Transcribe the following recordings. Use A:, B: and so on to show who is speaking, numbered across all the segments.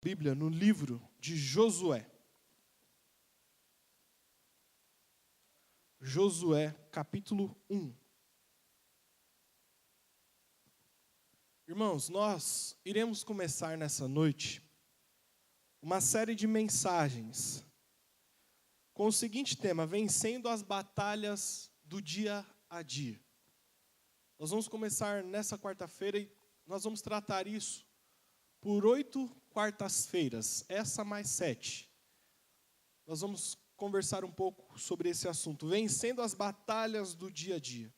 A: Bíblia no livro de Josué. Josué, capítulo 1. Irmãos, nós iremos começar nessa noite uma série de mensagens com o seguinte tema: vencendo as batalhas do dia a dia. Nós vamos começar nessa quarta-feira e nós vamos tratar isso por 8 quartas-feiras, essa mais 7. Nós vamos conversar um pouco sobre esse assunto, vencendo as batalhas do dia a dia.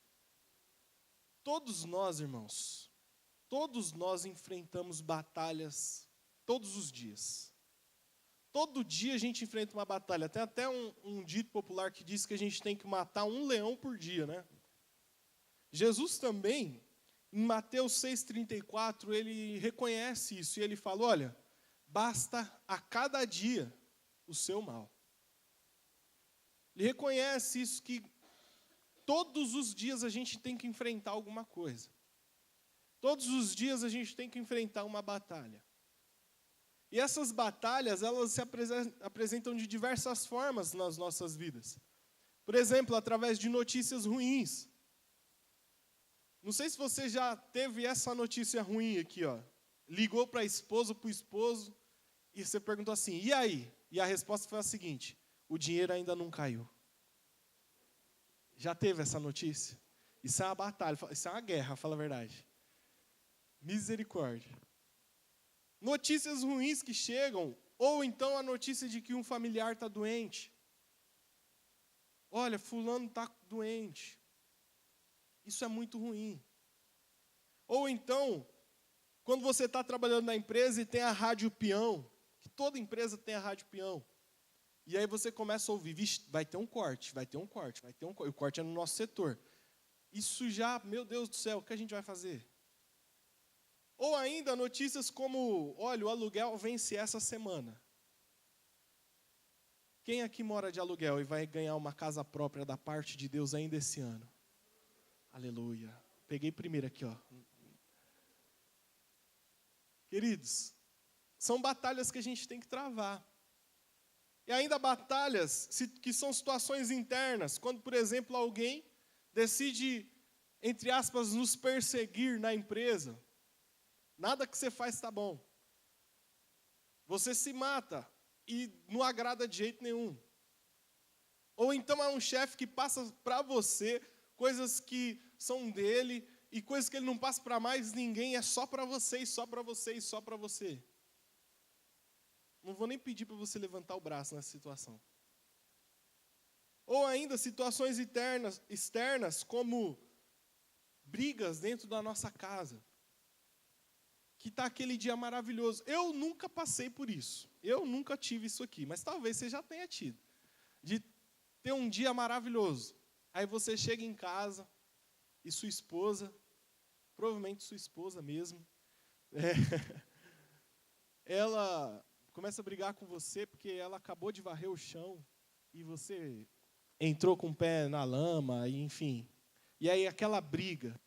A: Todos nós, irmãos, todos nós enfrentamos batalhas todos os dias. Todo dia a gente enfrenta uma batalha. Tem até um dito popular que diz que a gente tem que matar um leão por dia, né? Jesus também, em Mateus 6,34, ele reconhece isso e ele fala: olha, basta a cada dia o seu mal. Ele reconhece isso, que todos os dias a gente tem que enfrentar alguma coisa. Todos os dias a gente tem que enfrentar uma batalha. E essas batalhas, elas se apresentam de diversas formas nas nossas vidas. Por exemplo, através de notícias ruins. Não sei se você já teve essa notícia ruim aqui, ó. Ligou para a esposa ou para o esposo e você perguntou assim: e aí? E a resposta foi a seguinte: o dinheiro ainda não caiu. Já teve essa notícia? Isso é uma batalha, isso é uma guerra, fala a verdade. Misericórdia. Notícias ruins que chegam, ou então a notícia de que um familiar está doente. Olha, fulano está doente. Isso é muito ruim. Ou então, quando você está trabalhando na empresa e tem a rádio peão, que toda empresa tem a rádio peão, e aí você começa a ouvir: vixe, vai ter um corte, vai ter um corte, vai ter um corte. O corte é no nosso setor. Isso já, meu Deus do céu, o que a gente vai fazer? Ou ainda notícias como: olha, o aluguel vence essa semana. Quem aqui mora de aluguel e vai ganhar uma casa própria da parte de Deus ainda esse ano? Aleluia. Peguei primeiro aqui, ó. Queridos, são batalhas que a gente tem que travar. E ainda batalhas que são situações internas, quando, por exemplo, alguém decide, entre aspas, nos perseguir na empresa. Nada que você faz está bom. Você se mata e não agrada de jeito nenhum. Ou então é um chefe que passa para você coisas que são dele e coisas que ele não passa para mais ninguém, é só para você, e só para você, e só para você. Não vou nem pedir para você levantar o braço nessa situação. Ou ainda situações externas, como brigas dentro da nossa casa. Que está aquele dia maravilhoso. Eu nunca passei por isso. Eu nunca tive isso aqui, mas talvez você já tenha tido. De ter um dia maravilhoso. Aí você chega em casa e sua esposa, provavelmente sua esposa mesmo, ela começa a brigar com você porque ela acabou de varrer o chão e você entrou com o pé na lama, enfim. E aí aquela briga.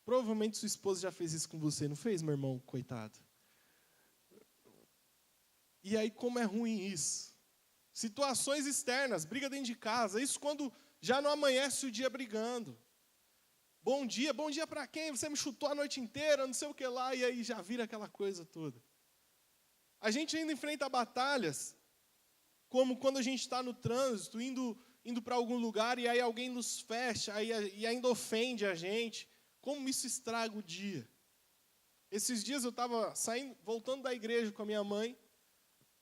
A: Provavelmente sua esposa já fez isso com você, não fez, meu irmão, coitado? E aí como é ruim isso? Situações externas, briga dentro de casa, isso quando já não amanhece o dia brigando. Bom dia para quem? Você me chutou a noite inteira, não sei o que lá, e aí já vira aquela coisa toda. A gente ainda enfrenta batalhas, como quando a gente está no trânsito, indo para algum lugar, e aí alguém nos fecha, e ainda ofende a gente. Como isso estraga o dia. Esses dias eu estava voltando da igreja com a minha mãe,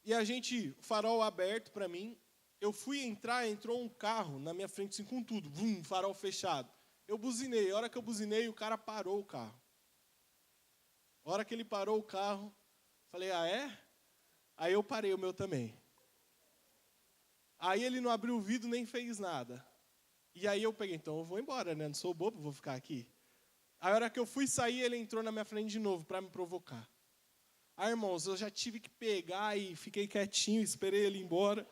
A: e o farol aberto para mim, eu fui entrar, entrou um carro na minha frente, assim, com tudo, farol fechado. Eu buzinei, a hora que eu buzinei, o cara parou o carro. A hora que ele parou o carro, falei: ah, é? Aí eu parei o meu também. Aí ele não abriu o vidro, nem fez nada. E aí eu peguei: então eu vou embora, né? Não sou bobo, vou ficar aqui. A hora que eu fui sair, ele entrou na minha frente de novo para me provocar. Ah, irmãos, eu já tive que pegar e fiquei quietinho, esperei ele ir embora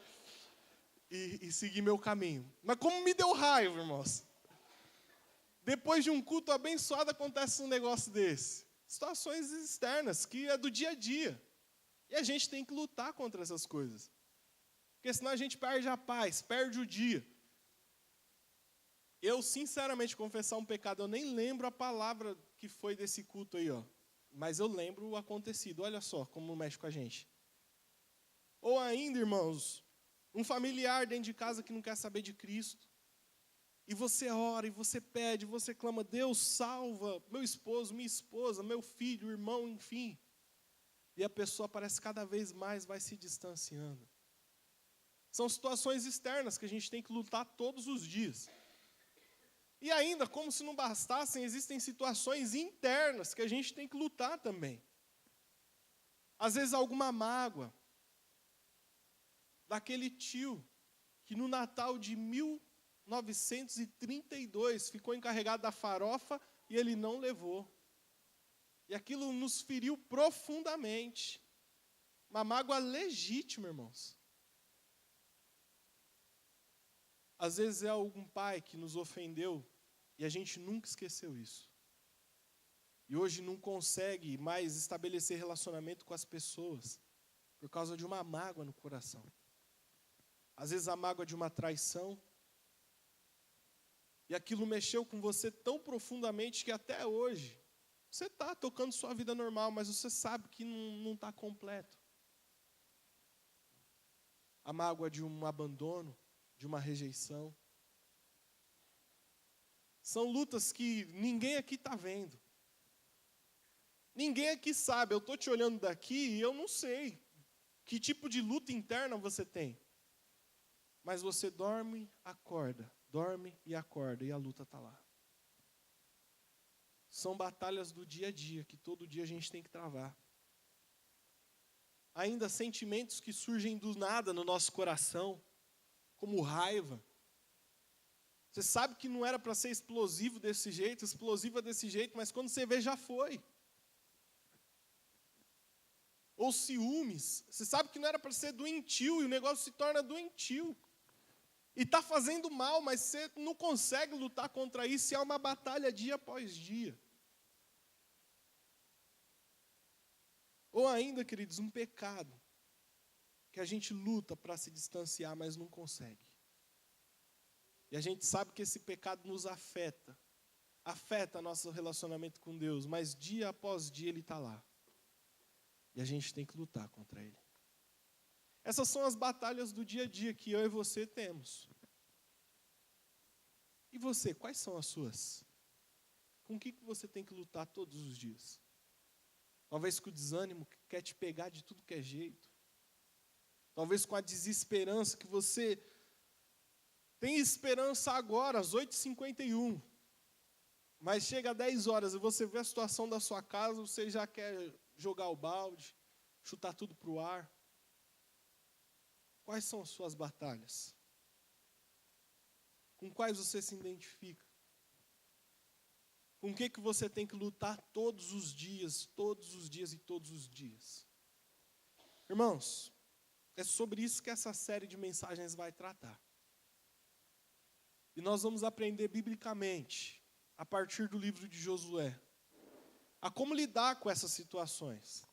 A: e segui meu caminho. Mas como me deu raiva, irmãos. Depois de um culto abençoado, acontece um negócio desse. Situações externas, que é do dia a dia. E a gente tem que lutar contra essas coisas. Porque senão a gente perde a paz, perde o dia. Eu, sinceramente, confessar um pecado, eu nem lembro a palavra que foi desse culto aí, ó. Mas eu lembro o acontecido. Olha só como mexe com a gente. Ou ainda, irmãos, um familiar dentro de casa que não quer saber de Cristo. E você ora, e você pede, e você clama, Deus, salva meu esposo, minha esposa, meu filho, irmão, enfim. E a pessoa parece cada vez mais vai se distanciando. São situações externas que a gente tem que lutar todos os dias. E ainda, como se não bastassem, existem situações internas que a gente tem que lutar também. Às vezes alguma mágoa daquele tio que no Natal de 1932 ficou encarregado da farofa e ele não levou. E aquilo nos feriu profundamente. Uma mágoa legítima, irmãos. Às vezes é algum pai que nos ofendeu e a gente nunca esqueceu isso. E hoje não consegue mais estabelecer relacionamento com as pessoas por causa de uma mágoa no coração. Às vezes a mágoa de uma traição. E aquilo mexeu com você tão profundamente que até hoje você está tocando sua vida normal, mas você sabe que não está completo. A mágoa de um abandono, de uma rejeição. São lutas que ninguém aqui está vendo. Ninguém aqui sabe. Eu estou te olhando daqui e eu não sei que tipo de luta interna você tem. Mas você dorme e acorda e a luta está lá. São batalhas do dia a dia que todo dia a gente tem que travar. Ainda sentimentos que surgem do nada no nosso coração, como raiva. Você sabe que não era para ser explosiva desse jeito, mas quando você vê, já foi. Ou ciúmes. Você sabe que não era para ser doentio e o negócio se torna doentio. E está fazendo mal, mas você não consegue lutar contra isso e é uma batalha dia após dia. Ou ainda, queridos, um pecado que a gente luta para se distanciar, mas não consegue. E a gente sabe que esse pecado nos afeta nosso relacionamento com Deus, mas dia após dia ele está lá. E a gente tem que lutar contra ele. Essas são as batalhas do dia a dia que eu e você temos. E você, quais são as suas? Com o que você tem que lutar todos os dias? Talvez com o desânimo que quer te pegar de tudo que é jeito. Talvez com a desesperança que você tem esperança agora, às 8h51. Mas chega às 10 horas e você vê a situação da sua casa, você já quer jogar o balde, chutar tudo para o ar. Quais são as suas batalhas? Com quais você se identifica? Com o que você tem que lutar todos os dias e todos os dias? Irmãos, é sobre isso que essa série de mensagens vai tratar. E nós vamos aprender biblicamente, a partir do livro de Josué, a como lidar com essas situações.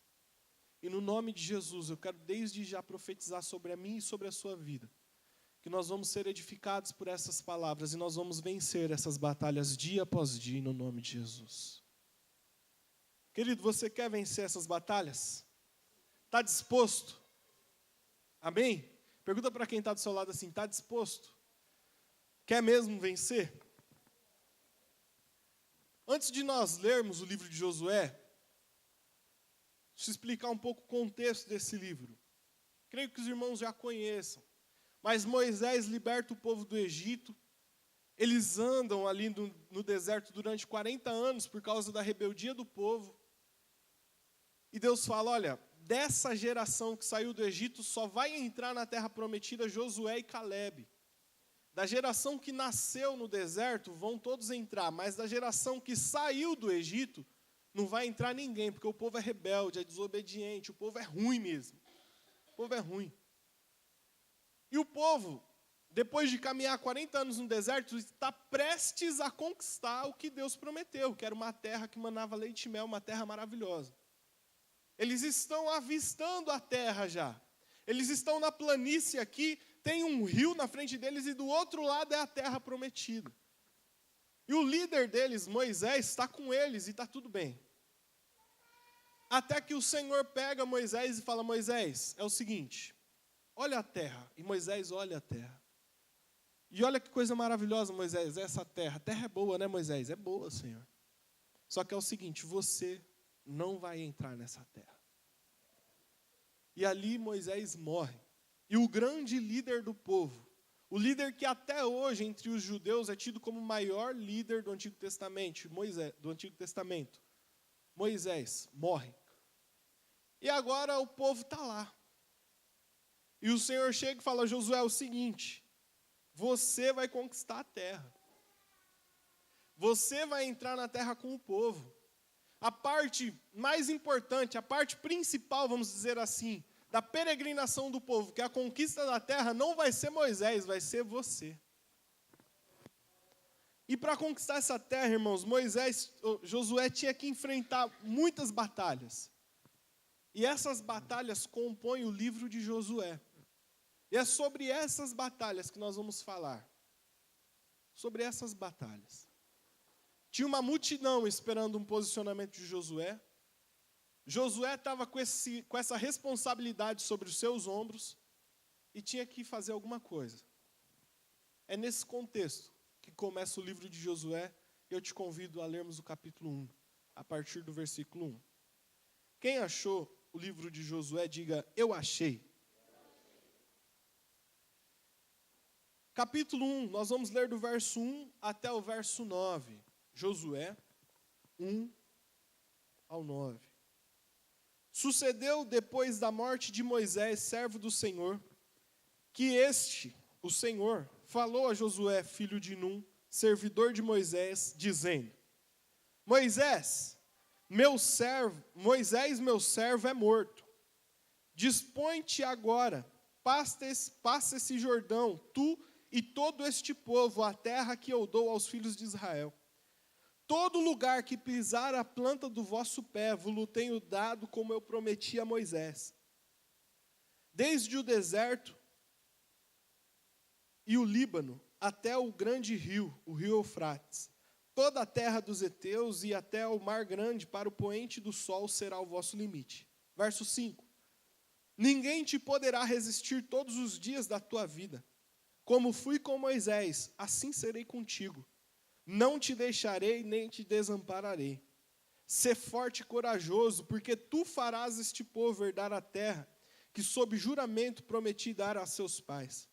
A: E no nome de Jesus, eu quero desde já profetizar sobre a minha e sobre a sua vida, que nós vamos ser edificados por essas palavras e nós vamos vencer essas batalhas dia após dia, no nome de Jesus. Querido, você quer vencer essas batalhas? Está disposto? Amém? Pergunta para quem está do seu lado assim, está disposto? Quer mesmo vencer? Antes de nós lermos o livro de Josué, deixa eu explicar um pouco o contexto desse livro. Creio que os irmãos já conheçam. Mas Moisés liberta o povo do Egito. Eles andam ali no deserto durante 40 anos por causa da rebeldia do povo. E Deus fala, olha, dessa geração que saiu do Egito só vai entrar na terra prometida Josué e Calebe. Da geração que nasceu no deserto vão todos entrar, mas da geração que saiu do Egito não vai entrar ninguém, porque o povo é rebelde, é desobediente, o povo é ruim mesmo. O povo é ruim. E o povo, depois de caminhar 40 anos no deserto, está prestes a conquistar o que Deus prometeu, que era uma terra que manava leite e mel, uma terra maravilhosa. Eles estão avistando a terra já. Eles estão na planície aqui, tem um rio na frente deles e do outro lado é a terra prometida. E o líder deles, Moisés, está com eles e está tudo bem. Até que o Senhor pega Moisés e fala: Moisés, é o seguinte, olha a terra. E Moisés olha a terra. E olha que coisa maravilhosa, Moisés, essa terra. A terra é boa, né, Moisés? É boa, Senhor. Só que é o seguinte, você não vai entrar nessa terra. E ali Moisés morre. E o grande líder do povo, o líder que até hoje entre os judeus é tido como o maior líder do Antigo Testamento, Moisés morre. E agora o povo está lá. E o Senhor chega e fala: Josué, é o seguinte, você vai conquistar a terra. Você vai entrar na terra com o povo. A parte mais importante, a parte principal, vamos dizer assim, da peregrinação do povo, que é a conquista da terra, não vai ser Moisés, vai ser você. E para conquistar essa terra, irmãos, Josué tinha que enfrentar muitas batalhas. E essas batalhas compõem o livro de Josué. E é sobre essas batalhas que nós vamos falar. Sobre essas batalhas. Tinha uma multidão esperando um posicionamento de Josué. Josué estava com essa responsabilidade sobre os seus ombros e tinha que fazer alguma coisa. É nesse contexto que começa o livro de Josué. E eu te convido a lermos o capítulo 1, a partir do versículo 1. Quem achou o livro de Josué, diga: eu achei. Capítulo 1, nós vamos ler do verso 1 até o verso 9. Josué 1 ao 9. Sucedeu depois da morte de Moisés, servo do Senhor, que o Senhor, falou a Josué, filho de Num, servidor de Moisés, dizendo: Moisés, meu servo é morto. Dispõe-te agora, passa esse Jordão, tu e todo este povo, a terra que eu dou aos filhos de Israel. Todo lugar que pisar a planta do vosso pé, vos tenho dado, como eu prometi a Moisés. Desde o deserto e o Líbano, até o grande rio, o rio Eufrates. Toda a terra dos heteus e até o mar grande, para o poente do sol, será o vosso limite. Verso 5. Ninguém te poderá resistir todos os dias da tua vida. Como fui com Moisés, assim serei contigo. Não te deixarei, nem te desampararei. Sê forte e corajoso, porque tu farás este povo herdar a terra, que sob juramento prometi dar a seus pais.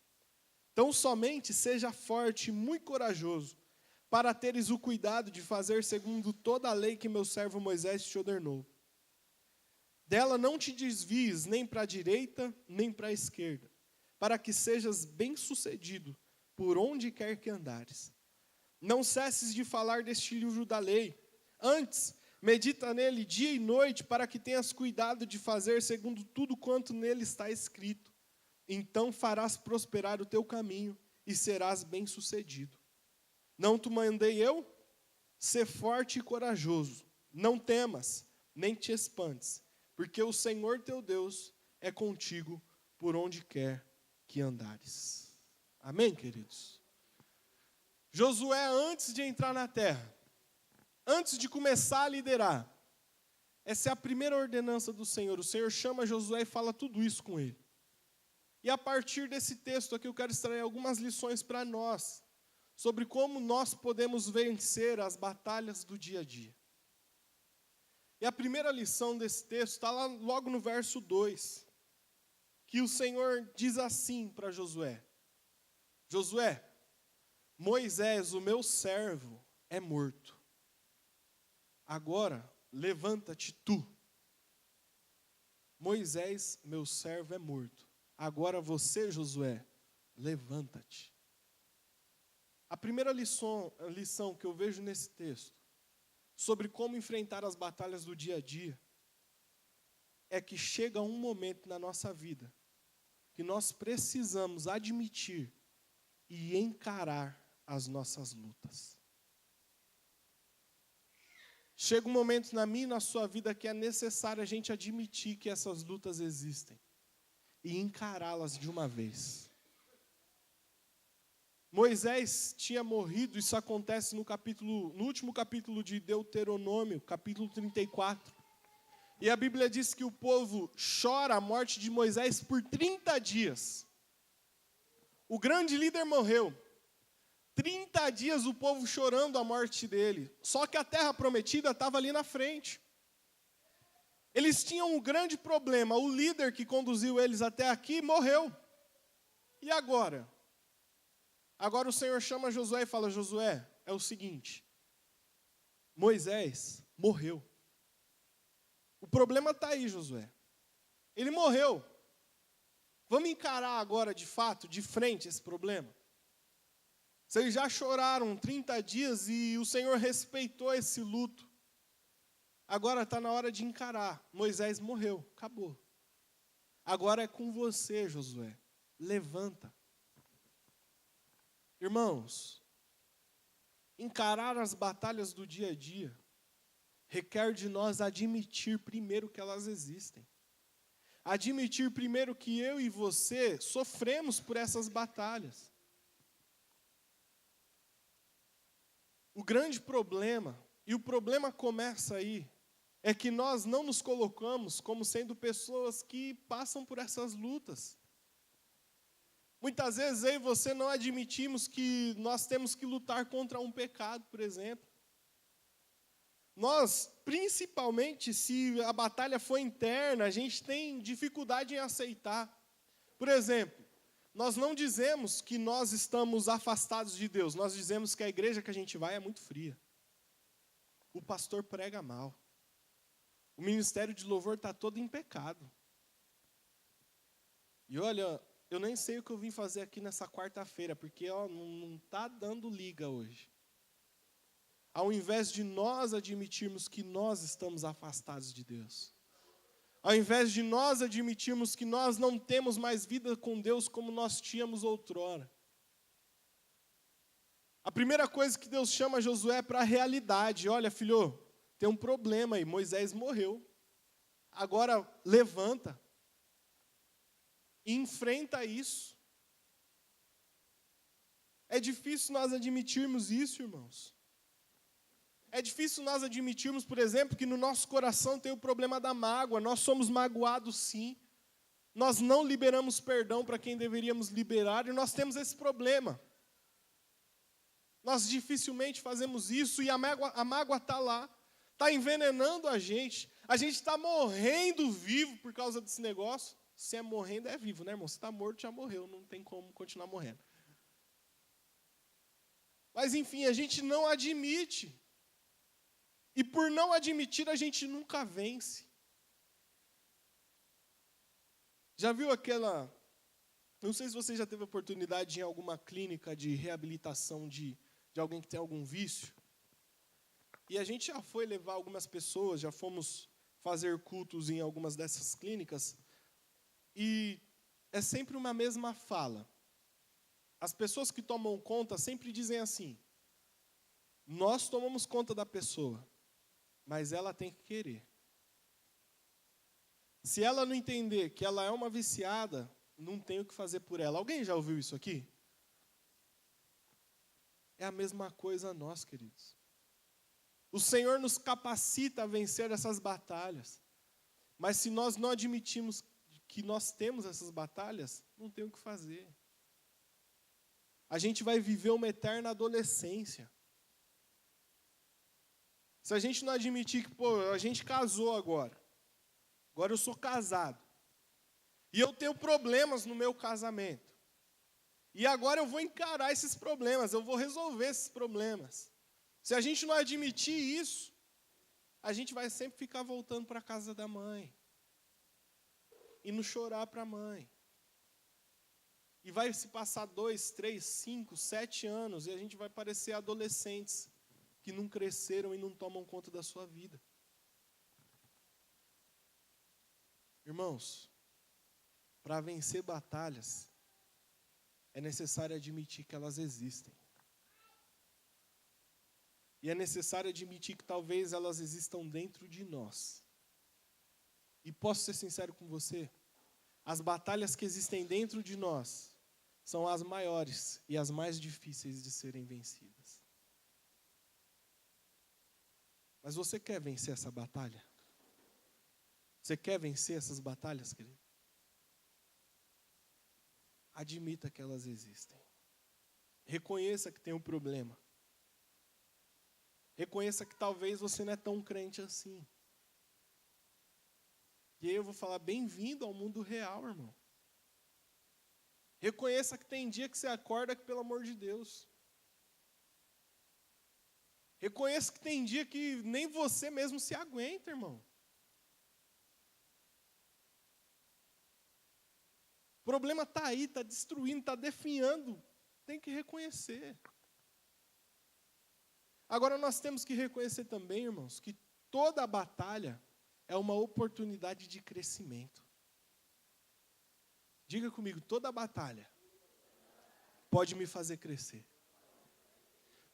A: Então somente seja forte e muito corajoso, para teres o cuidado de fazer segundo toda a lei que meu servo Moisés te ordenou. Dela não te desvies nem para a direita, nem para a esquerda, para que sejas bem-sucedido por onde quer que andares. Não cesses de falar deste livro da lei. Antes, medita nele dia e noite, para que tenhas cuidado de fazer segundo tudo quanto nele está escrito. Então farás prosperar o teu caminho e serás bem-sucedido. Não te mandei eu? Sê forte e corajoso. Não temas, nem te espantes, porque o Senhor teu Deus é contigo por onde quer que andares. Amém, queridos? Josué, antes de entrar na terra, antes de começar a liderar, essa é a primeira ordenança do Senhor. O Senhor chama Josué e fala tudo isso com ele. E a partir desse texto aqui eu quero extrair algumas lições para nós, sobre como nós podemos vencer as batalhas do dia a dia. E a primeira lição desse texto está lá logo no verso 2, que o Senhor diz assim para Josué: Josué, Moisés, o meu servo, é morto. Agora, levanta-te tu. Moisés, meu servo, é morto. Agora você, Josué, levanta-te. A primeira lição que eu vejo nesse texto, sobre como enfrentar as batalhas do dia a dia, é que chega um momento na nossa vida que nós precisamos admitir e encarar as nossas lutas. Chega um momento na minha e na sua vida que é necessário a gente admitir que essas lutas existem e encará-las de uma vez. Moisés tinha morrido, isso acontece no último capítulo de Deuteronômio, capítulo 34. E a Bíblia diz que o povo chora a morte de Moisés por 30 dias. O grande líder morreu. 30 dias o povo chorando a morte dele. Só que a terra prometida estava ali na frente. Eles tinham um grande problema. O líder que conduziu eles até aqui morreu. E agora? Agora o Senhor chama Josué e fala: Josué, é o seguinte. Moisés morreu. O problema está aí, Josué. Ele morreu. Vamos encarar agora, de fato, de frente, esse problema? Vocês já choraram 30 dias e o Senhor respeitou esse luto. Agora está na hora de encarar. Moisés morreu, acabou. Agora é com você, Josué. Levanta. Irmãos, encarar as batalhas do dia a dia requer de nós admitir primeiro que elas existem. Admitir primeiro que eu e você sofremos por essas batalhas. O grande problema, e o problema começa aí, é que nós não nos colocamos como sendo pessoas que passam por essas lutas. Muitas vezes eu e você não admitimos que nós temos que lutar contra um pecado, por exemplo. Nós, principalmente se a batalha for interna, a gente tem dificuldade em aceitar. Por exemplo, nós não dizemos que nós estamos afastados de Deus, nós dizemos que a igreja que a gente vai é muito fria. O pastor prega mal. O ministério de louvor está todo em pecado. E olha, eu nem sei o que eu vim fazer aqui nessa quarta-feira, porque não está dando liga hoje. Ao invés de nós admitirmos que nós estamos afastados de Deus, ao invés de nós admitirmos que nós não temos mais vida com Deus como nós tínhamos outrora, a primeira coisa que Deus chama Josué é para a realidade. Olha, filho, tem um problema aí, Moisés morreu. Agora levanta e enfrenta isso. É difícil nós admitirmos isso, irmãos. É difícil nós admitirmos, por exemplo, que no nosso coração tem o problema da mágoa. Nós somos magoados, sim. Nós não liberamos perdão para quem deveríamos liberar e nós temos esse problema. Nós dificilmente fazemos isso e a mágoa está lá, está envenenando a gente está morrendo vivo por causa desse negócio. Se é morrendo, é vivo, né, irmão? Se está morto, já morreu, não tem como continuar morrendo. Mas, enfim, a gente não admite. E por não admitir, a gente nunca vence. Já viu aquela... Não sei se você já teve oportunidade em alguma clínica de reabilitação de alguém que tem algum vício. E a gente já foi levar algumas pessoas, já fomos fazer cultos em algumas dessas clínicas. E é sempre uma mesma fala. As pessoas que tomam conta sempre dizem assim: nós tomamos conta da pessoa, mas ela tem que querer. Se ela não entender que ela é uma viciada, não tem o que fazer por ela. Alguém já ouviu isso aqui? É a mesma coisa nós, queridos. O Senhor nos capacita a vencer essas batalhas. Mas se nós não admitimos que nós temos essas batalhas, não tem o que fazer. A gente vai viver uma eterna adolescência. Se a gente não admitir que, a gente casou agora eu sou casado, e eu tenho problemas no meu casamento, e agora eu vou encarar esses problemas, eu vou resolver esses problemas. Se a gente não admitir isso, a gente vai sempre ficar voltando para a casa da mãe, e não chorar para a mãe. E vai se passar 2, 3, 5, 7 anos, e a gente vai parecer adolescentes que não cresceram e não tomam conta da sua vida. Irmãos, para vencer batalhas, é necessário admitir que elas existem. E é necessário admitir que talvez elas existam dentro de nós. E posso ser sincero com você? As batalhas que existem dentro de nós são as maiores e as mais difíceis de serem vencidas. Mas você quer vencer essa batalha? Você quer vencer essas batalhas, querido? Admita que elas existem. Reconheça que tem um problema. Reconheça que talvez você não é tão crente assim. E aí eu vou falar, bem-vindo ao mundo real, irmão. Reconheça que tem dia que você acorda que, pelo amor de Deus. Reconheça que tem dia que nem você mesmo se aguenta, irmão. O problema está aí, está destruindo, está definhando. Tem que reconhecer. Agora nós temos que reconhecer também, irmãos, que toda a batalha é uma oportunidade de crescimento. Diga comigo, toda batalha pode me fazer crescer.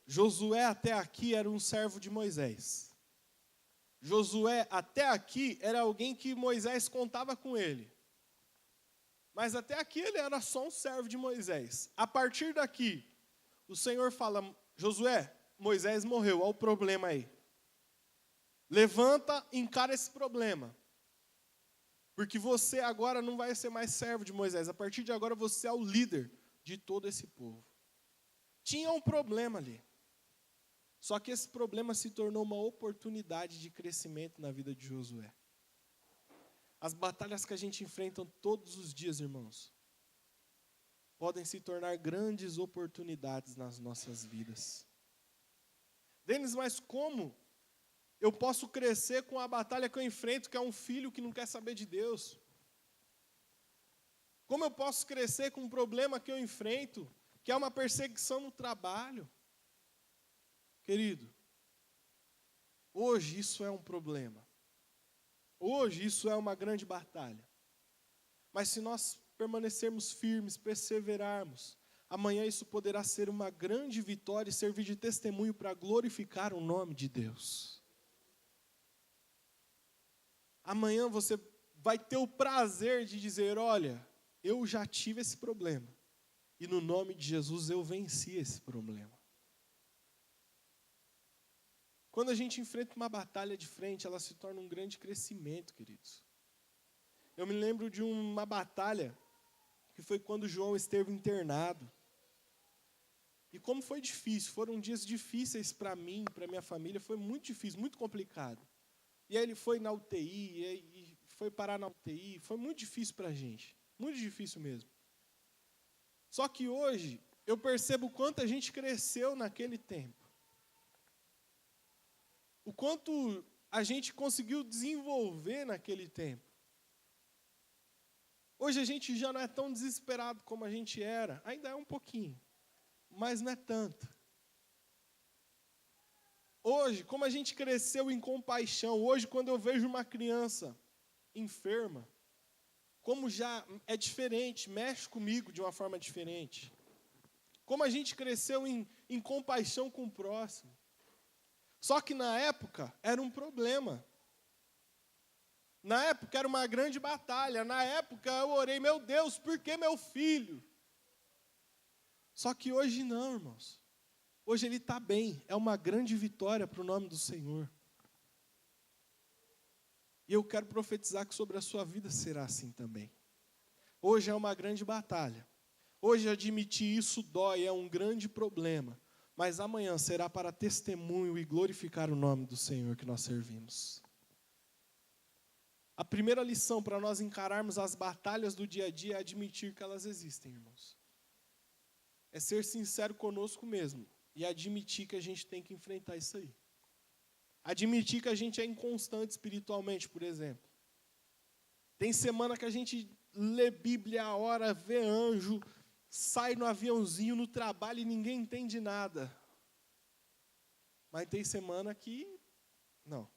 A: Josué até aqui era um servo de Moisés. Josué até aqui era alguém que Moisés contava com ele. Mas até aqui ele era só um servo de Moisés. A partir daqui, o Senhor fala, Josué, Moisés morreu, olha o problema aí. Levanta, encara esse problema. Porque você agora não vai ser mais servo de Moisés. A partir de agora você é o líder de todo esse povo. Tinha um problema ali. Só que esse problema se tornou uma oportunidade de crescimento na vida de Josué. As batalhas que a gente enfrenta todos os dias, irmãos, podem se tornar grandes oportunidades nas nossas vidas. Denis, mas como eu posso crescer com a batalha que eu enfrento, que é um filho que não quer saber de Deus? Como eu posso crescer com um problema que eu enfrento, que é uma perseguição no trabalho? Querido, hoje isso é um problema. Hoje isso é uma grande batalha. Mas se nós permanecermos firmes, perseverarmos, amanhã isso poderá ser uma grande vitória e servir de testemunho para glorificar o nome de Deus. Amanhã você vai ter o prazer de dizer, olha, eu já tive esse problema. E no nome de Jesus eu venci esse problema. Quando a gente enfrenta uma batalha de frente, ela se torna um grande crescimento, queridos. Eu me lembro de uma batalha que foi quando João esteve internado. E como foi difícil, foram dias difíceis para mim, para minha família, foi muito difícil, muito complicado. E aí ele foi na UTI, e foi parar na UTI, foi muito difícil para a gente, muito difícil mesmo. Só que hoje, eu percebo o quanto a gente cresceu naquele tempo. O quanto a gente conseguiu desenvolver naquele tempo. Hoje a gente já não é tão desesperado como a gente era, ainda é um pouquinho, mas não é tanto. Hoje, como a gente cresceu em compaixão, hoje quando eu vejo uma criança enferma, como já é diferente, mexe comigo de uma forma diferente. Como a gente cresceu em compaixão com o próximo. Só que na época era um problema. Na época era uma grande batalha. Na época eu orei, meu Deus, por que meu filho? Só que hoje não, irmãos. Hoje ele está bem. É uma grande vitória para o nome do Senhor. E eu quero profetizar que sobre a sua vida será assim também. Hoje é uma grande batalha. Hoje admitir isso dói, é um grande problema. Mas amanhã será para testemunho e glorificar o nome do Senhor que nós servimos. A primeira lição para nós encararmos as batalhas do dia a dia é admitir que elas existem, irmãos. É ser sincero conosco mesmo e admitir que a gente tem que enfrentar isso aí. Admitir que a gente é inconstante espiritualmente, por exemplo. Tem semana que a gente lê Bíblia a hora, vê anjo, sai no aviãozinho, no trabalho e ninguém entende nada. Mas tem semana que não.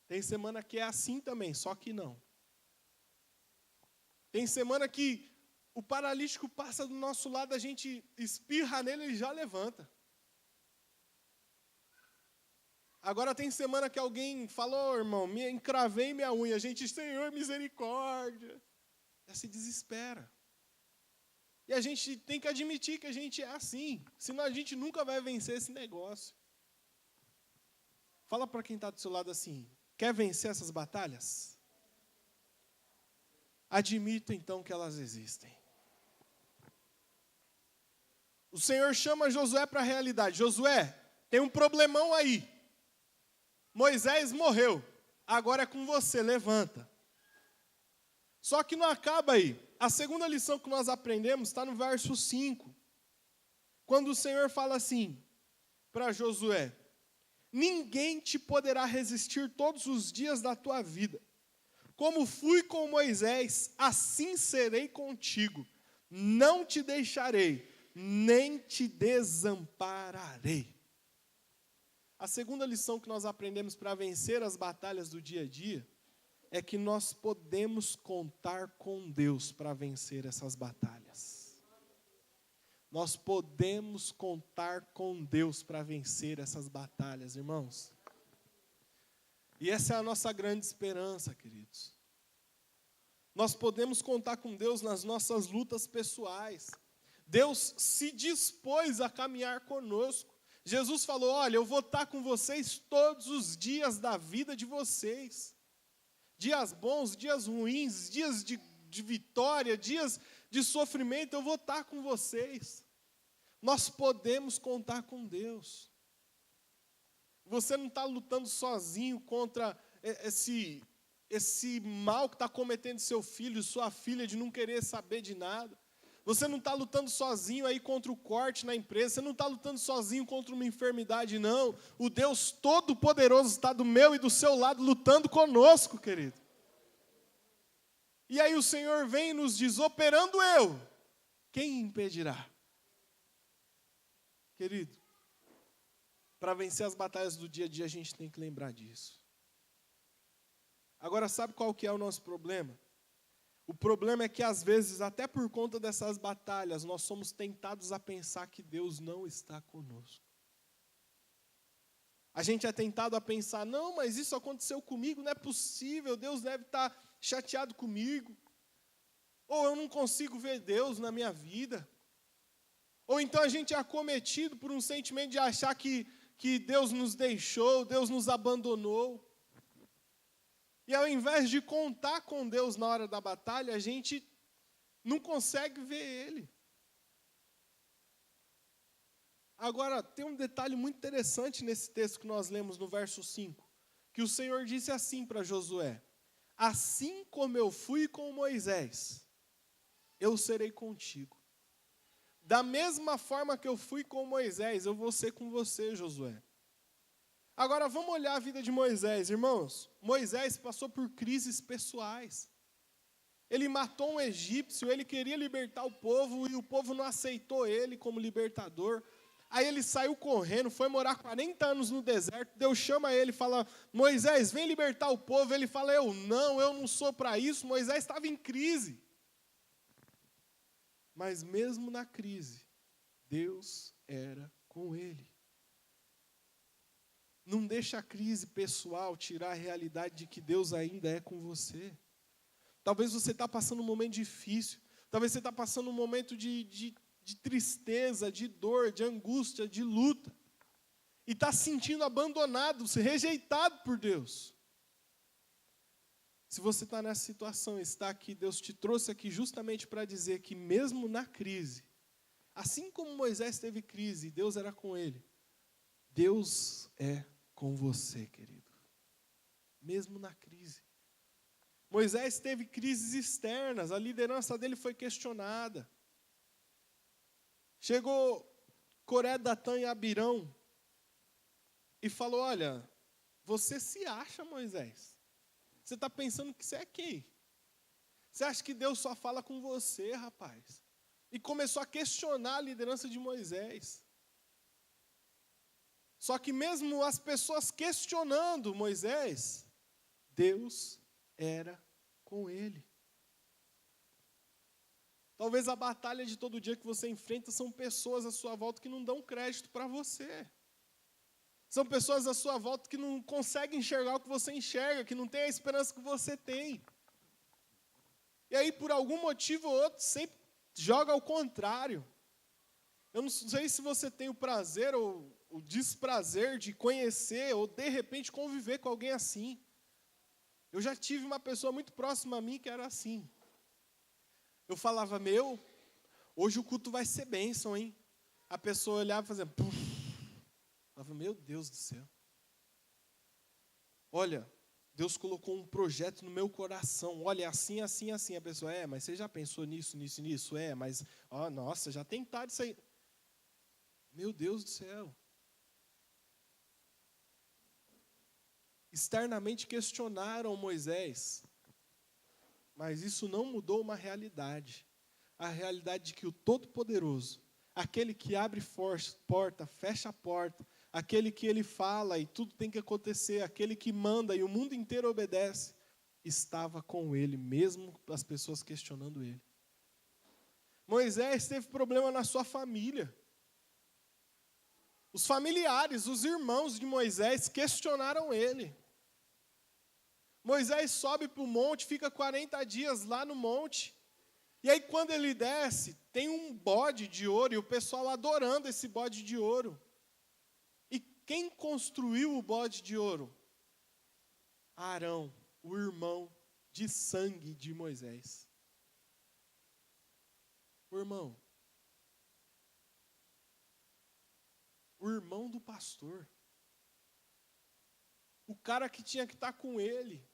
A: Tem semana que é assim também, só que não. Tem semana que o paralítico passa do nosso lado, a gente espirra nele e já levanta. Agora tem semana que alguém falou, irmão, me encravei minha unha. A gente, Senhor, misericórdia. Já se desespera. E a gente tem que admitir que a gente é assim. Senão a gente nunca vai vencer esse negócio. Fala para quem está do seu lado assim, quer vencer essas batalhas? Admita então que elas existem. O Senhor chama Josué para a realidade. Josué, tem um problemão aí. Moisés morreu. Agora é com você, levanta. Só que não acaba aí. A segunda lição que nós aprendemos está no verso 5. Quando o Senhor fala assim para Josué: ninguém te poderá resistir todos os dias da tua vida. Como fui com Moisés, assim serei contigo. Não te deixarei, nem te desampararei. A segunda lição que nós aprendemos para vencer as batalhas do dia a dia é que nós podemos contar com Deus para vencer essas batalhas. Nós podemos contar com Deus para vencer essas batalhas, irmãos. E essa é a nossa grande esperança, queridos. Nós podemos contar com Deus nas nossas lutas pessoais. Deus se dispôs a caminhar conosco. Jesus falou, olha, eu vou estar com vocês todos os dias da vida de vocês. Dias bons, dias ruins, dias de vitória, dias de sofrimento, eu vou estar com vocês. Nós podemos contar com Deus. Você não está lutando sozinho contra esse mal que está cometendo seu filho, sua filha, de não querer saber de nada. Você não está lutando sozinho aí contra o corte na empresa, você não está lutando sozinho contra uma enfermidade, não. O Deus Todo-Poderoso está do meu e do seu lado, lutando conosco, querido. E aí o Senhor vem e nos diz, operando eu, quem impedirá? Querido, para vencer as batalhas do dia a dia, a gente tem que lembrar disso. Agora, sabe qual que é o nosso problema? O problema é que, às vezes, até por conta dessas batalhas, nós somos tentados a pensar que Deus não está conosco. A gente é tentado a pensar, não, mas isso aconteceu comigo, não é possível, Deus deve estar chateado comigo. Ou eu não consigo ver Deus na minha vida. Ou então a gente é acometido por um sentimento de achar que Deus nos deixou, Deus nos abandonou. E ao invés de contar com Deus na hora da batalha, a gente não consegue ver Ele. Agora, tem um detalhe muito interessante nesse texto que nós lemos no verso 5, que o Senhor disse assim para Josué, assim como eu fui com Moisés, eu serei contigo. Da mesma forma que eu fui com Moisés, eu vou ser com você, Josué. Agora, vamos olhar a vida de Moisés, irmãos. Moisés passou por crises pessoais. Ele matou um egípcio, ele queria libertar o povo, e o povo não aceitou ele como libertador. Aí ele saiu correndo, foi morar 40 anos no deserto. Deus chama ele e fala, Moisés, vem libertar o povo. Ele fala, eu não sou para isso. Moisés estava em crise. Mas mesmo na crise, Deus era com ele. Não deixa a crise pessoal tirar a realidade de que Deus ainda é com você. Talvez você está passando um momento difícil. Talvez você está passando um momento de tristeza, de dor, de angústia, de luta. E está se sentindo abandonado, rejeitado por Deus. Se você está nessa situação, está aqui, Deus te trouxe aqui justamente para dizer que mesmo na crise, assim como Moisés teve crise, Deus era com ele, Deus é com você, querido. Mesmo na crise. Moisés teve crises externas, a liderança dele foi questionada. Chegou Coré, Datã e Abirão e falou, olha, você se acha, Moisés? Você está pensando que você é quem? Você acha que Deus só fala com você, rapaz? E começou a questionar a liderança de Moisés. Só que mesmo as pessoas questionando Moisés, Deus era com ele. Talvez a batalha de todo dia que você enfrenta são pessoas à sua volta que não dão crédito para você. São pessoas à sua volta que não conseguem enxergar o que você enxerga, que não têm a esperança que você tem. E aí, por algum motivo ou outro, sempre joga ao contrário. Eu não sei se você tem o prazer ou o desprazer de conhecer ou, de repente, conviver com alguém assim. Eu já tive uma pessoa muito próxima a mim que era assim. Eu falava, hoje o culto vai ser bênção, hein? A pessoa olhava e fazia, puf. Eu falava, meu Deus do céu. Olha, Deus colocou um projeto no meu coração. Olha, assim, assim, assim. A pessoa, mas você já pensou nisso, nisso, nisso? Mas, nossa, já tentaram isso aí. Meu Deus do céu. Externamente questionaram Moisés, mas isso não mudou uma realidade. A realidade de que o Todo-Poderoso, aquele que abre porta, fecha a porta, aquele que ele fala e tudo tem que acontecer, aquele que manda e o mundo inteiro obedece, estava com ele, mesmo as pessoas questionando ele. Moisés teve problema na sua família. Os familiares, os irmãos de Moisés questionaram ele. Moisés sobe para o monte, fica 40 dias lá no monte. E aí quando ele desce, tem um bode de ouro e o pessoal adorando esse bode de ouro. E quem construiu o bode de ouro? Arão, o irmão de sangue de Moisés. O irmão do pastor. O cara que tinha que estar com ele.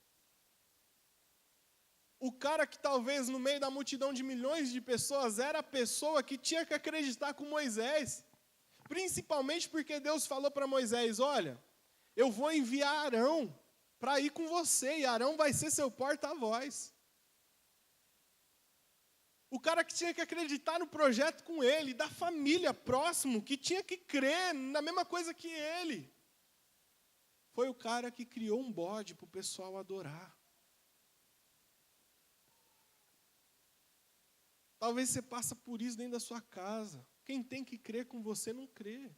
A: O cara que talvez no meio da multidão de milhões de pessoas era a pessoa que tinha que acreditar com Moisés. Principalmente porque Deus falou para Moisés, olha, eu vou enviar Arão para ir com você, e Arão vai ser seu porta-voz. O cara que tinha que acreditar no projeto com ele, da família próximo, que tinha que crer na mesma coisa que ele. Foi o cara que criou um bode para o pessoal adorar. Talvez você passe por isso dentro da sua casa. Quem tem que crer com você não crê.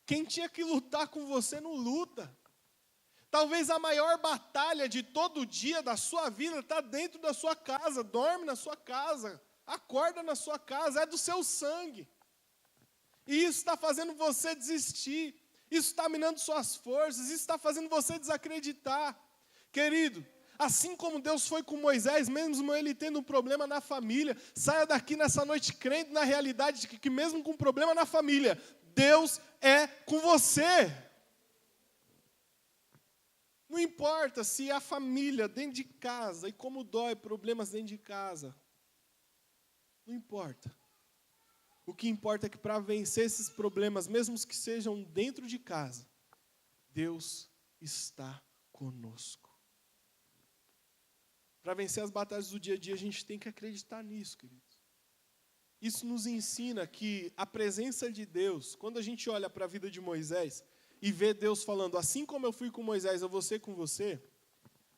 A: Quem tinha que lutar com você não luta. Talvez a maior batalha de todo dia da sua vida está dentro da sua casa. Dorme na sua casa, acorda na sua casa, é do seu sangue. E isso está fazendo você desistir. Isso está minando suas forças. Isso está fazendo você desacreditar. Querido, assim como Deus foi com Moisés, mesmo ele tendo um problema na família, saia daqui nessa noite crendo na realidade de que mesmo com um problema na família, Deus é com você. Não importa se a família dentro de casa, e como dói problemas dentro de casa. Não importa. O que importa é que para vencer esses problemas, mesmo os que sejam dentro de casa, Deus está conosco. Para vencer as batalhas do dia a dia, a gente tem que acreditar nisso, queridos. Isso nos ensina que a presença de Deus, quando a gente olha para a vida de Moisés e vê Deus falando, assim como eu fui com Moisés, eu vou ser com você,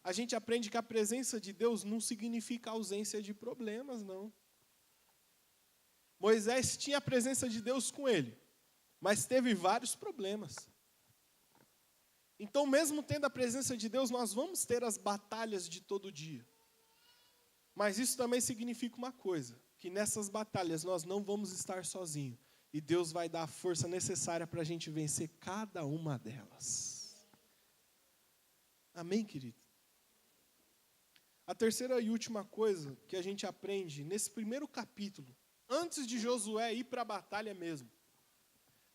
A: a gente aprende que a presença de Deus não significa ausência de problemas, não. Moisés tinha a presença de Deus com ele, mas teve vários problemas. Então, mesmo tendo a presença de Deus, nós vamos ter as batalhas de todo dia. Mas isso também significa uma coisa, que nessas batalhas nós não vamos estar sozinhos. E Deus vai dar a força necessária para a gente vencer cada uma delas. Amém, querido? A terceira e última coisa que a gente aprende nesse primeiro capítulo, antes de Josué ir para a batalha mesmo,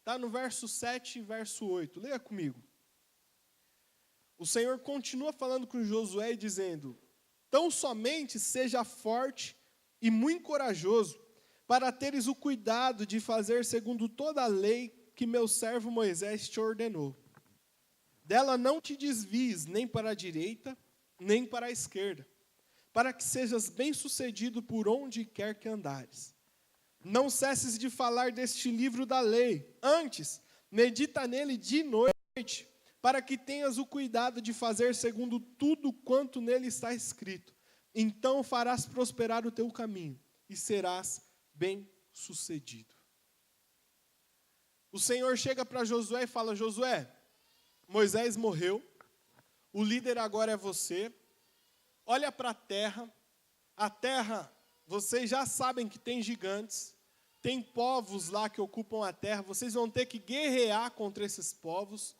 A: está no verso 7 e verso 8. Leia comigo. O Senhor continua falando com Josué e dizendo, tão somente seja forte e muito corajoso, para teres o cuidado de fazer segundo toda a lei que meu servo Moisés te ordenou. Dela não te desvies nem para a direita, nem para a esquerda, para que sejas bem-sucedido por onde quer que andares. Não cesses de falar deste livro da lei, antes, medita nele de noite, para que tenhas o cuidado de fazer segundo tudo quanto nele está escrito. Então farás prosperar o teu caminho e serás bem-sucedido. O Senhor chega para Josué e fala: Josué, Moisés morreu, o líder agora é você, olha para a terra, vocês já sabem que tem gigantes, tem povos lá que ocupam a terra, vocês vão ter que guerrear contra esses povos.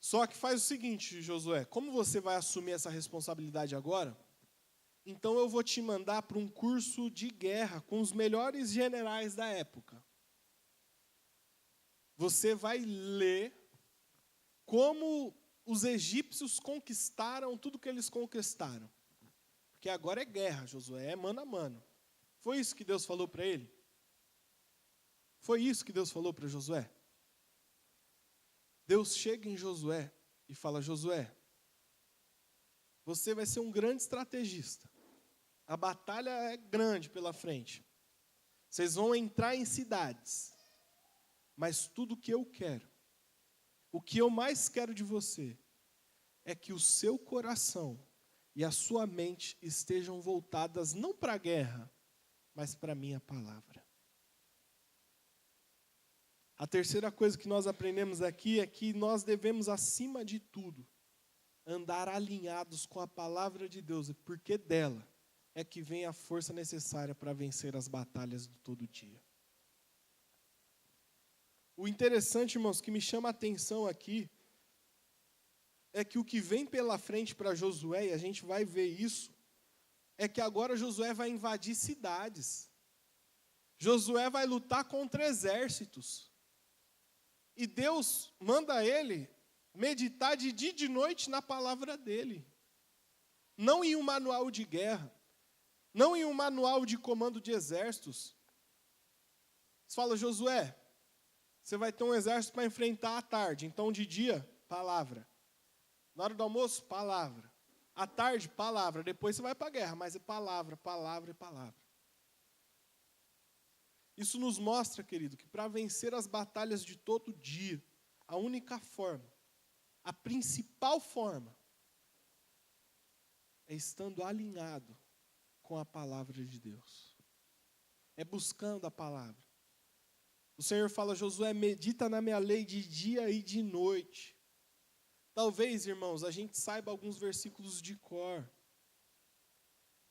A: Só que faz o seguinte, Josué, como você vai assumir essa responsabilidade agora, então eu vou te mandar para um curso de guerra com os melhores generais da época. Você vai ler como os egípcios conquistaram tudo que eles conquistaram. Porque agora é guerra, Josué, é mano a mano. Foi isso que Deus falou para ele? Foi isso que Deus falou para Josué? Deus chega em Josué e fala: Josué, você vai ser um grande estrategista. A batalha é grande pela frente. Vocês vão entrar em cidades. Mas tudo que eu quero, o que eu mais quero de você, é que o seu coração e a sua mente estejam voltadas não para a guerra, mas para a minha palavra. A terceira coisa que nós aprendemos aqui é que nós devemos, acima de tudo, andar alinhados com a palavra de Deus, porque dela é que vem a força necessária para vencer as batalhas do todo dia. O interessante, irmãos, que me chama a atenção aqui, é que o que vem pela frente para Josué, e a gente vai ver isso, é que agora Josué vai invadir cidades. Josué vai lutar contra exércitos. E Deus manda ele meditar de dia e de noite na palavra dele. Não em um manual de guerra, não em um manual de comando de exércitos. Você fala: Josué, você vai ter um exército para enfrentar à tarde. Então, de dia, palavra. Na hora do almoço, palavra. À tarde, palavra. Depois você vai para a guerra, mas é palavra, palavra e palavra. Isso nos mostra, querido, que para vencer as batalhas de todo dia, a única forma, a principal forma, é estando alinhado com a palavra de Deus. É buscando a palavra. O Senhor fala: Josué, medita na minha lei de dia e de noite. Talvez, irmãos, a gente saiba alguns versículos de cor.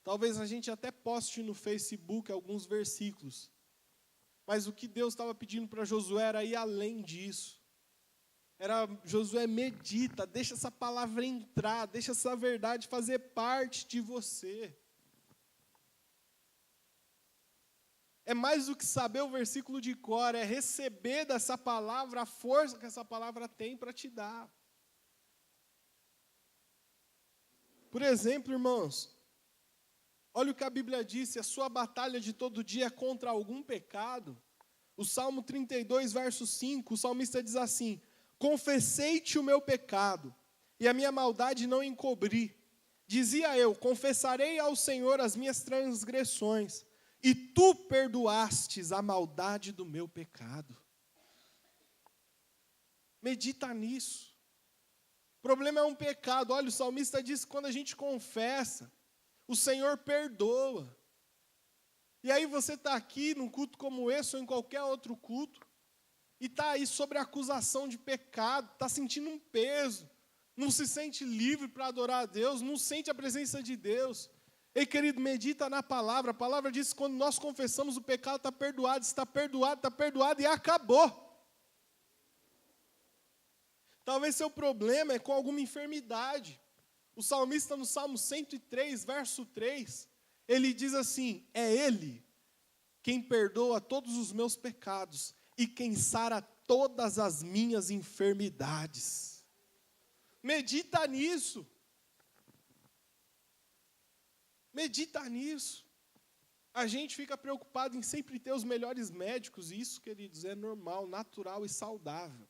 A: Talvez a gente até poste no Facebook alguns versículos. Mas o que Deus estava pedindo para Josué era ir além disso. Era: Josué, medita, deixa essa palavra entrar, deixa essa verdade fazer parte de você. É mais do que saber o versículo de cor, é receber dessa palavra a força que essa palavra tem para te dar. Por exemplo, irmãos, olha o que a Bíblia diz: se a sua batalha de todo dia é contra algum pecado, o Salmo 32, verso 5, o salmista diz assim: confessei-te o meu pecado, e a minha maldade não encobri. Dizia eu: confessarei ao Senhor as minhas transgressões, e tu perdoastes a maldade do meu pecado. Medita nisso. O problema é um pecado. Olha, o salmista diz que quando a gente confessa, o Senhor perdoa. E aí você está aqui num culto como esse ou em qualquer outro culto, e está aí sobre a acusação de pecado, está sentindo um peso, não se sente livre para adorar a Deus, não sente a presença de Deus. Ei, querido, medita na palavra. A palavra diz que quando nós confessamos, o pecado está perdoado e acabou. Talvez seu problema é com alguma enfermidade. O salmista no Salmo 103, verso 3, ele diz assim: é Ele quem perdoa todos os meus pecados e quem sara todas as minhas enfermidades. Medita nisso. Medita nisso. A gente fica preocupado em sempre ter os melhores médicos, e isso, queridos, é normal, natural e saudável.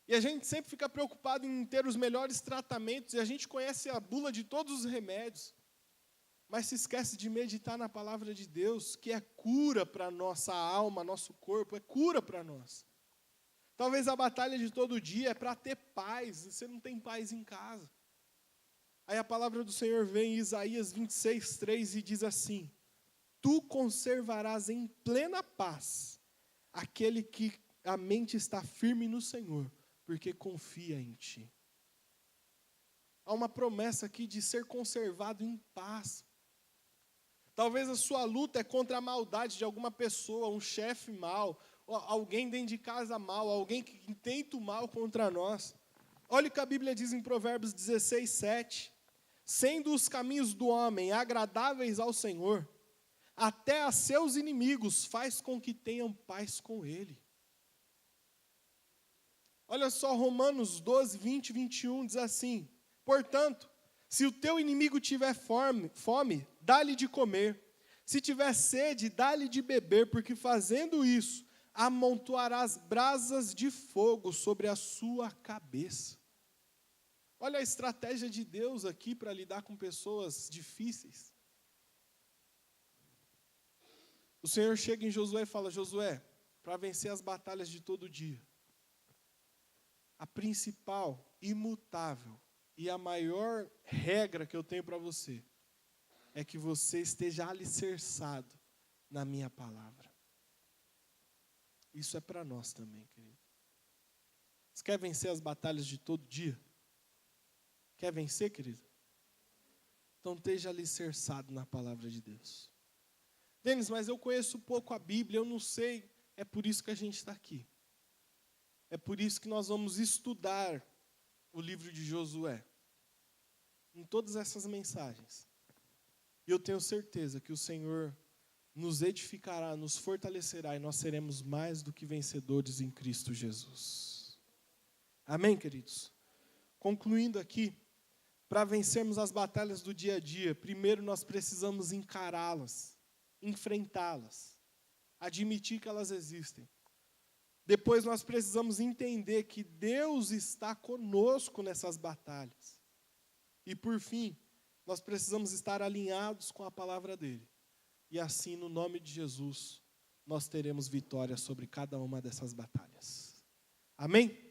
A: E a gente sempre fica preocupado em ter os melhores tratamentos, e a gente conhece a bula de todos os remédios, mas se esquece de meditar na palavra de Deus, que é cura para a nossa alma, nosso corpo, é cura para nós. Talvez a batalha de todo dia é para ter paz, e você não tem paz em casa. Aí a palavra do Senhor vem em Isaías 26, 3 e diz assim: tu conservarás em plena paz aquele que a mente está firme no Senhor, porque confia em ti. Há uma promessa aqui de ser conservado em paz. Talvez a sua luta é contra a maldade de alguma pessoa, um chefe mau, alguém dentro de casa mau, alguém que intenta o mal contra nós. Olha o que a Bíblia diz em Provérbios 16, 7. Sendo os caminhos do homem agradáveis ao Senhor, até a seus inimigos faz com que tenham paz com ele. Olha só, Romanos 12, 20 e 21 diz assim: portanto, se o teu inimigo tiver fome, dá-lhe de comer. Se tiver sede, dá-lhe de beber, porque fazendo isso, amontoarás brasas de fogo sobre a sua cabeça. Olha a estratégia de Deus aqui para lidar com pessoas difíceis. O Senhor chega em Josué e fala: Josué, para vencer as batalhas de todo dia, a principal, imutável e a maior regra que eu tenho para você é que você esteja alicerçado na minha palavra. Isso é para nós também, querido. Você quer vencer as batalhas de todo dia? Quer vencer, querido? Então esteja alicerçado na palavra de Deus. Denis, mas eu conheço pouco a Bíblia, eu não sei. É por isso que a gente está aqui. É por isso que nós vamos estudar o livro de Josué. Em todas essas mensagens. E eu tenho certeza que o Senhor nos edificará, nos fortalecerá e nós seremos mais do que vencedores em Cristo Jesus. Amém, queridos? Concluindo aqui, para vencermos as batalhas do dia a dia, primeiro nós precisamos encará-las, enfrentá-las, admitir que elas existem. Depois nós precisamos entender que Deus está conosco nessas batalhas. E por fim, nós precisamos estar alinhados com a palavra dele. E assim, no nome de Jesus, nós teremos vitória sobre cada uma dessas batalhas. Amém?